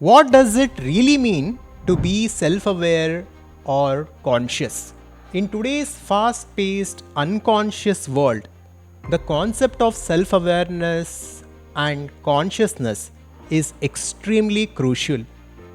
What does it really mean to be self-aware or conscious? In today's fast-paced, unconscious world, the concept of self-awareness and consciousness is extremely crucial.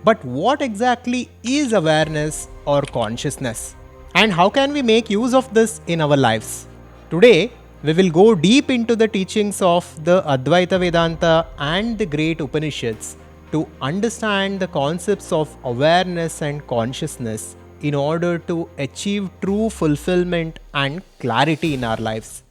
But what exactly is awareness or consciousness? And how can we make use of this in our lives? Today, we will go deep into the teachings of the Adhvaitha Vedanta and the great Upanishads to understand the concepts of awareness and consciousness in order to achieve true fulfillment and clarity in our lives.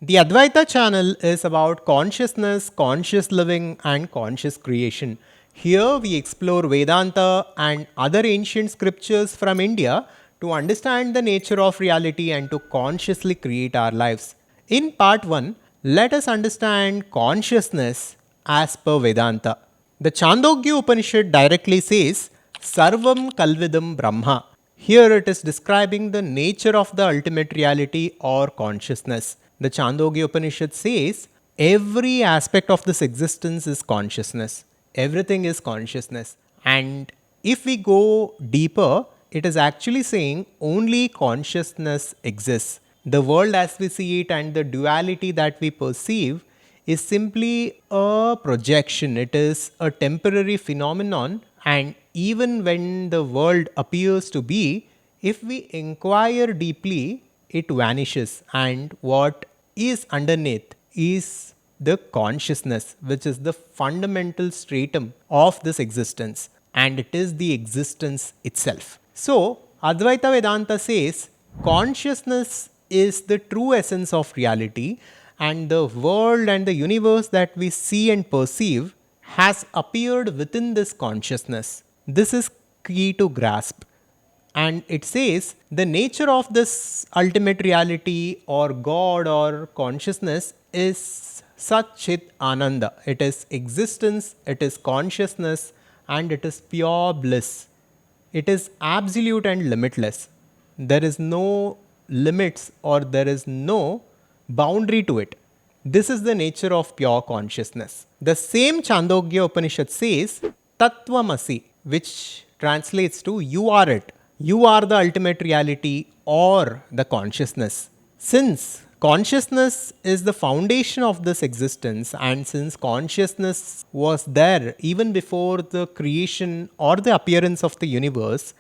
The Advaita channel is about consciousness, conscious living, and conscious creation. Here we explore Vedanta and other ancient scriptures from India to understand the nature of reality and to consciously create our lives. In part 1, let us understand consciousness as per Vedanta. The Chandogya Upanishad directly says, Sarvam Kalvidam Brahma. Here it is describing the nature of the ultimate reality or consciousness. The Chandogya Upanishad says, every aspect of this existence is consciousness. Everything is consciousness. And if we go deeper, it is actually saying only consciousness exists. The world as we see it and the duality that we perceive is simply a projection. It is a temporary phenomenon, and even when the world appears to be, if we inquire deeply, it vanishes, and what is underneath is the consciousness, which is the fundamental stratum of this existence, and it is the existence itself. So, Advaita Vedanta says consciousness is the true essence of reality, and the world and the universe that we see and perceive has appeared within this consciousness. This is key to grasp. And it says the nature of this ultimate reality or God or consciousness is Satchit Ananda. It is existence, it is consciousness, and it is pure bliss. It is absolute and limitless. There is no limits or there is no boundary to it. This is the nature of pure consciousness. The same Chandogya Upanishad says Tattvamasi, which translates to you are it. You are the ultimate reality or the consciousness. Since consciousness is the foundation of this existence, and since consciousness was there even before the creation or the appearance of the universe,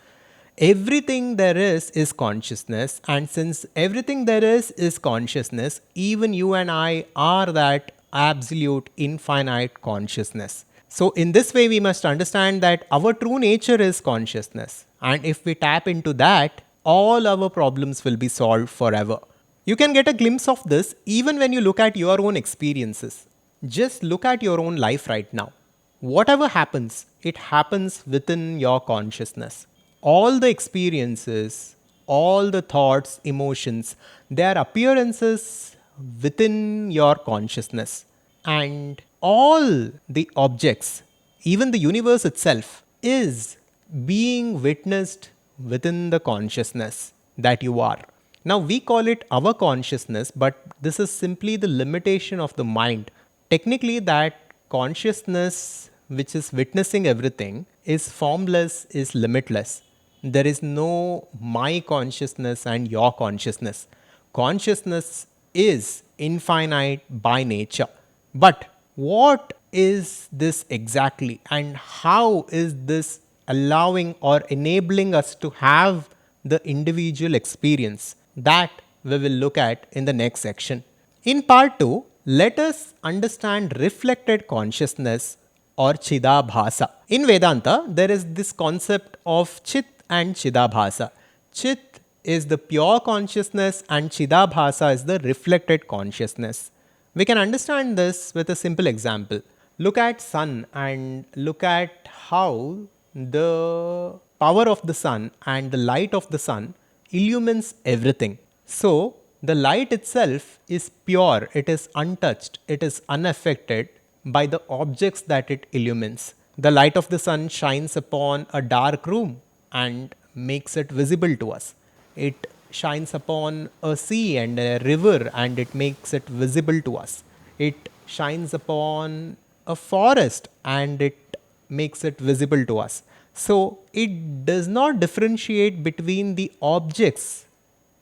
everything there is consciousness. And since everything there is consciousness, even you and I are that absolute infinite consciousness. So, in this way, we must understand that our true nature is consciousness. And if we tap into that, all our problems will be solved forever. You can get a glimpse of this even when you look at your own experiences. Just look at your own life right now. Whatever happens, it happens within your consciousness. All the experiences, all the thoughts, emotions, they are appearances within your consciousness. And all the objects, even the universe itself, is being witnessed within the consciousness that you are. Now, we call it our consciousness, but this is simply the limitation of the mind. Technically, that consciousness, which is witnessing everything, is formless, is limitless. There is no my consciousness and your consciousness. Consciousness is infinite by nature. But what is this exactly, and how is this allowing or enabling us to have the individual experience? That we will look at in the next section. In part 2, let us understand reflected consciousness or Chidabhasa. In Vedanta, there is this concept of Chit and Chidabhasa. Chit is the pure consciousness and Chidabhasa is the reflected consciousness. We can understand this with a simple example. Look at sun and look at how the power of the sun and the light of the sun illumines everything. So, the light itself is pure, it is untouched, it is unaffected by the objects that it illumines. The light of the sun shines upon a dark room and makes it visible to us. It shines upon a sea and a river and it makes it visible to us. It shines upon a forest and it makes it visible to us. So it does not differentiate between the objects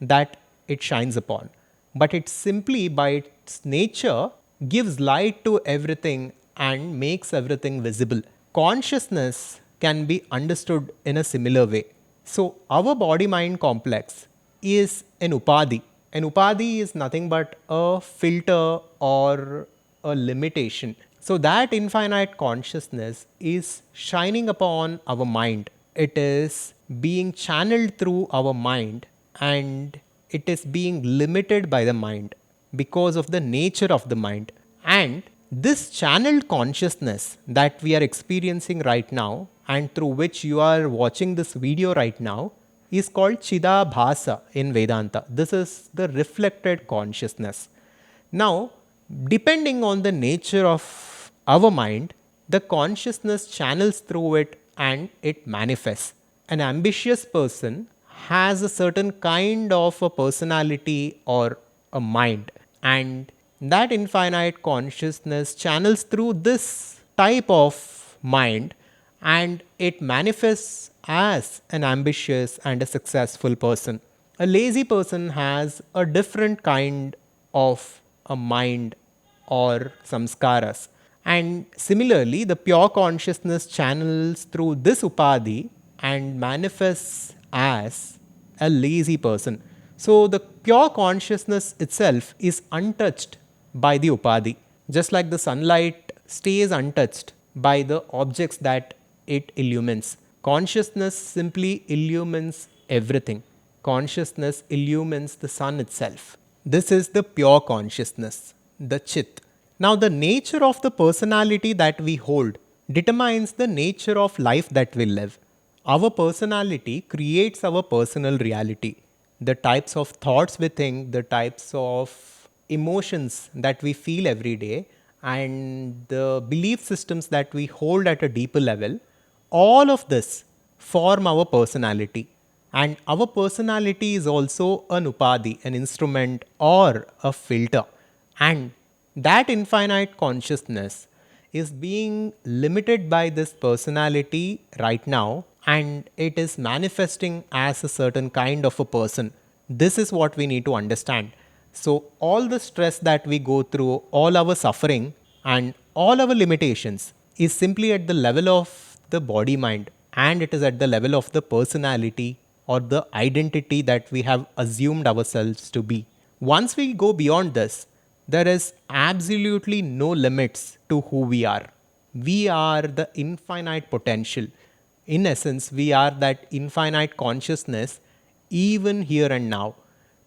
that it shines upon, but it simply by its nature gives light to everything and makes everything visible. Consciousness can be understood in a similar way. So our body mind complex is an upadhi. An upadhi is nothing but a filter or a limitation. So that infinite consciousness is shining upon our mind. It is being channeled through our mind and it is being limited by the mind because of the nature of the mind. And this channeled consciousness that we are experiencing right now and through which you are watching this video right now is called Chidabhasa in Vedanta. This is the reflected consciousness. Now, depending on the nature of our mind, the consciousness channels through it and it manifests. An ambitious person has a certain kind of a personality or a mind, and that infinite consciousness channels through this type of mind and it manifests as an ambitious and a successful person. A lazy person has a different kind of a mind or samskaras. And similarly, the pure consciousness channels through this upadhi and manifests as a lazy person. So the pure consciousness itself is untouched by the upadhi, just like the sunlight stays untouched by the objects that it illumines. Consciousness simply illumines everything. Consciousness illumines the sun itself. This is the pure consciousness, the chit. Now, the nature of the personality that we hold determines the nature of life that we live. Our personality creates our personal reality. The types of thoughts we think, the types of emotions that we feel every day, and the belief systems that we hold at a deeper level, all of this form our personality. And our personality is also an upadhi, an instrument or a filter. And that infinite consciousness is being limited by this personality right now and it is manifesting as a certain kind of a person. This is what we need to understand. So, all the stress that we go through, all our suffering, and all our limitations is simply at the level of the body mind and it is at the level of the personality or the identity that we have assumed ourselves to be. Once we go beyond this, there is absolutely no limits to who we are. We are the infinite potential. In essence, we are that infinite consciousness even here and now.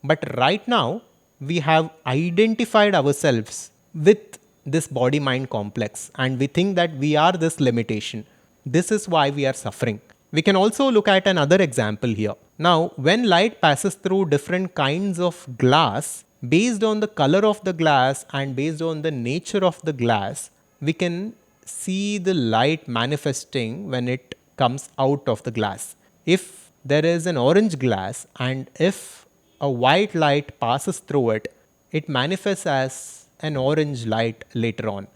But right now, we have identified ourselves with this body mind complex and we think that we are this limitation. This is why we are suffering. We can also look at another example here. Now, when light passes through different kinds of glass, based on the color of the glass and based on the nature of the glass, we can see the light manifesting when it comes out of the glass. If there is an orange glass and if a white light passes through it, it manifests as an orange light later on.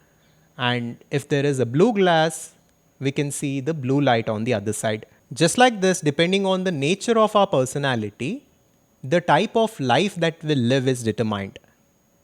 And if there is a blue glass, we can see the blue light on the other side. Just like this, depending on the nature of our personality, the type of life that we live is determined.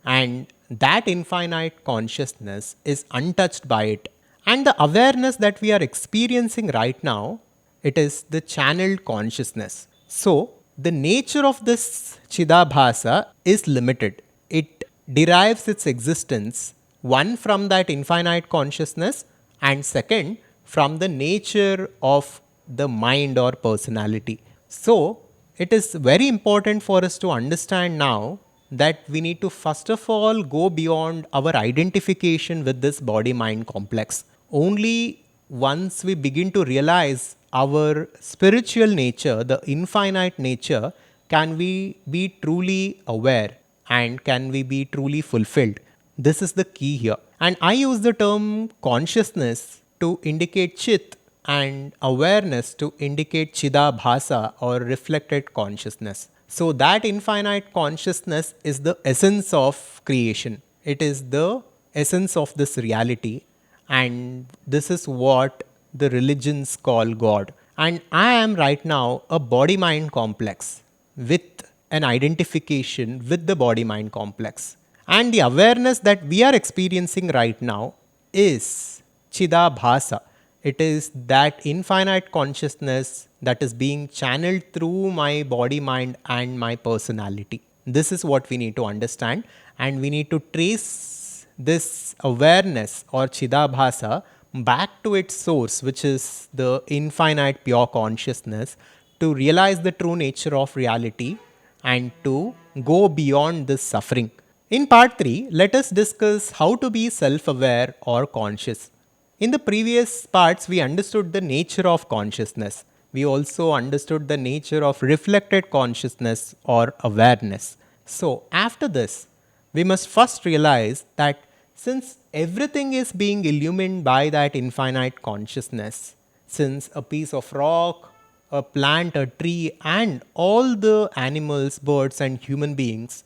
And that infinite consciousness is untouched by it. And the awareness that we are experiencing right now, it is the channeled consciousness. So, the nature of this Chidabhasa is limited. It derives its existence, one from that infinite consciousness, and second, from the nature of the mind or personality. So, it is very important for us to understand now that we need to first of all go beyond our identification with this body mind complex. Only once we begin to realize our spiritual nature, the infinite nature, can we be truly aware and can we be truly fulfilled. This is the key here. And I use the term consciousness to indicate chit and awareness to indicate chidabhasa or reflected consciousness. So that infinite consciousness is the essence of creation. It is the essence of this reality, and this is what the religions call God. And I am right now a body mind complex with an identification with the body mind complex. And the awareness that we are experiencing right now is Chidabhasa. It is that infinite consciousness that is being channeled through my body, mind, and my personality. This is what we need to understand, and we need to trace this awareness or Chidabhasa back to its source, which is the infinite pure consciousness, to realize the true nature of reality and to go beyond this suffering. In part 3, let us discuss how to be self aware or conscious. In the previous parts, we understood the nature of consciousness. We also understood the nature of reflected consciousness or awareness. So, after this, we must first realize that since everything is being illumined by that infinite consciousness, since a piece of rock, a plant, a tree, and all the animals, birds, and human beings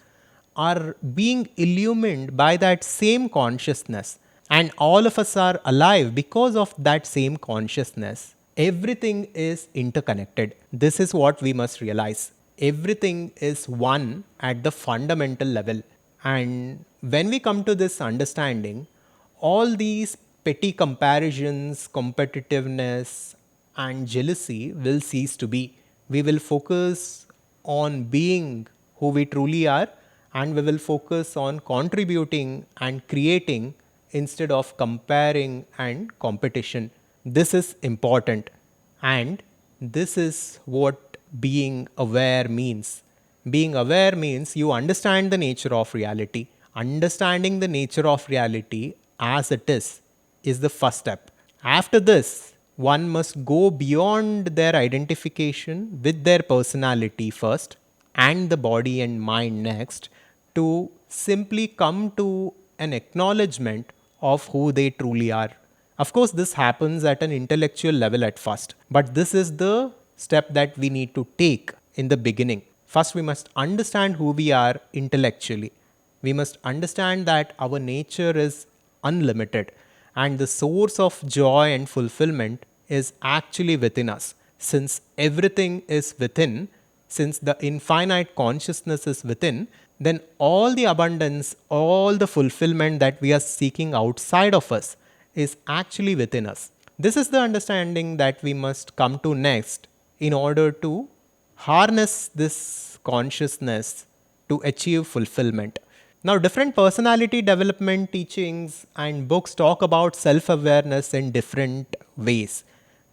are being illumined by that same consciousness, and all of us are alive because of that same consciousness. Everything is interconnected. This is what we must realize. Everything is one at the fundamental level. And when we come to this understanding, all these petty comparisons, competitiveness, and jealousy will cease to be. We will focus on being who we truly are, and we will focus on contributing and creating instead of comparing and competition. This is important, and this is what being aware means. Being aware means you understand the nature of reality. Understanding the nature of reality as it is the first step. After this, one must go beyond their identification with their personality first and the body and mind next to simply come to an acknowledgement of who they truly are. Of course, this happens at an intellectual level at first, but this is the step that we need to take in the beginning. First, we must understand who we are intellectually. We must understand that our nature is unlimited and the source of joy and fulfillment is actually within us. Since everything is within, since the infinite consciousness is within, then all the abundance, all the fulfillment that we are seeking outside of us is actually within us. This is the understanding that we must come to next in order to harness this consciousness to achieve fulfillment. Now, different personality development teachings and books talk about self awareness in different ways.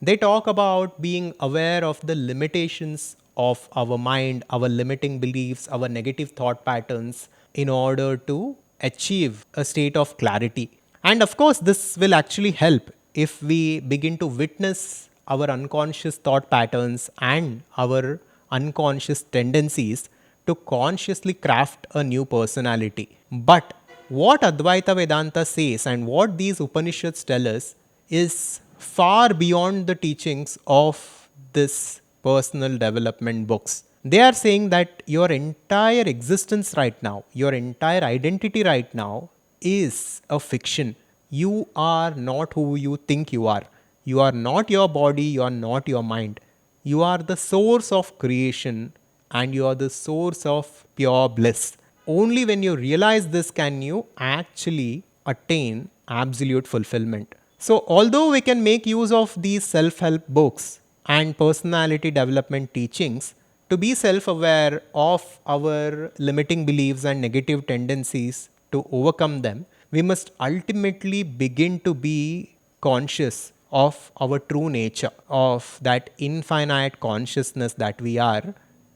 They talk about being aware of the limitations of our mind, our limiting beliefs, our negative thought patterns in order to achieve a state of clarity. And of course, this will actually help if we begin to witness our unconscious thought patterns and our unconscious tendencies to consciously craft a new personality. But what Advaita Vedanta says and what these Upanishads tell us is far beyond the teachings of this personal development books. They are saying that your entire existence right now, your entire identity right now is a fiction. You are not who you think you are. You are not your body, you are not your mind. You are the source of creation and you are the source of pure bliss. Only when you realize this can you actually attain absolute fulfillment. So, although we can make use of these self help books and personality development teachings to be self aware of our limiting beliefs and negative tendencies to overcome them, we must ultimately begin to be conscious of our true nature, of that infinite consciousness that we are,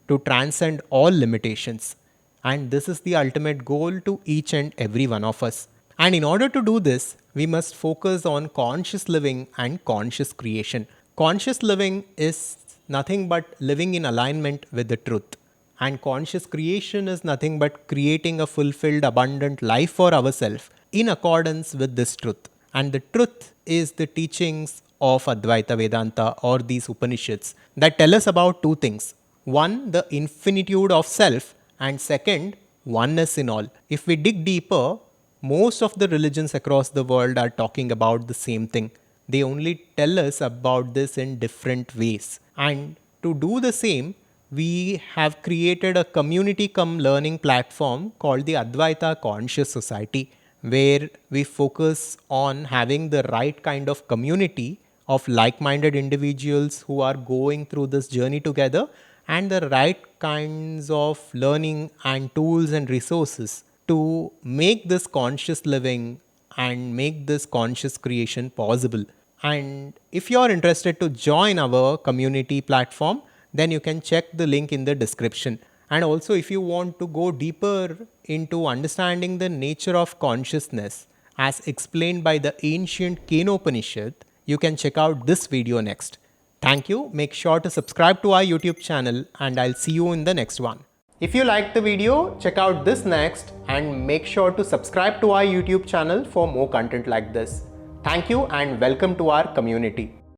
to transcend all limitations. And this is the ultimate goal to each and every one of us. And in order to do this, we must focus on conscious living and conscious creation. Conscious living is nothing but living in alignment with the truth. And conscious creation is nothing but creating a fulfilled, abundant life for ourselves in accordance with this truth. And the truth is the teachings of Advaita Vedanta or these Upanishads that tell us about two things. One, the infinitude of self, and second, oneness in all. If we dig deeper, Most of the religions across the world are talking about the same thing. They only tell us about this in different ways. And to do the same, we have created a community come learning platform called the Adhvaitha Conscious Society, where we focus on having the right kind of community of like minded individuals who are going through this journey together, and the right kinds of learning and tools and resources to make this conscious living and make this conscious creation possible. And if you're interested to join our community platform, then you can check the link in the description. And also, if you want to go deeper into understanding the nature of consciousness as explained by the ancient Upanishad, you can check out this video next. Thank you. Make sure to subscribe to our YouTube channel, and I'll see you in the next one. If you liked the video, check out this next and make sure to subscribe to our YouTube channel for more content like this. Thank you and welcome to our community.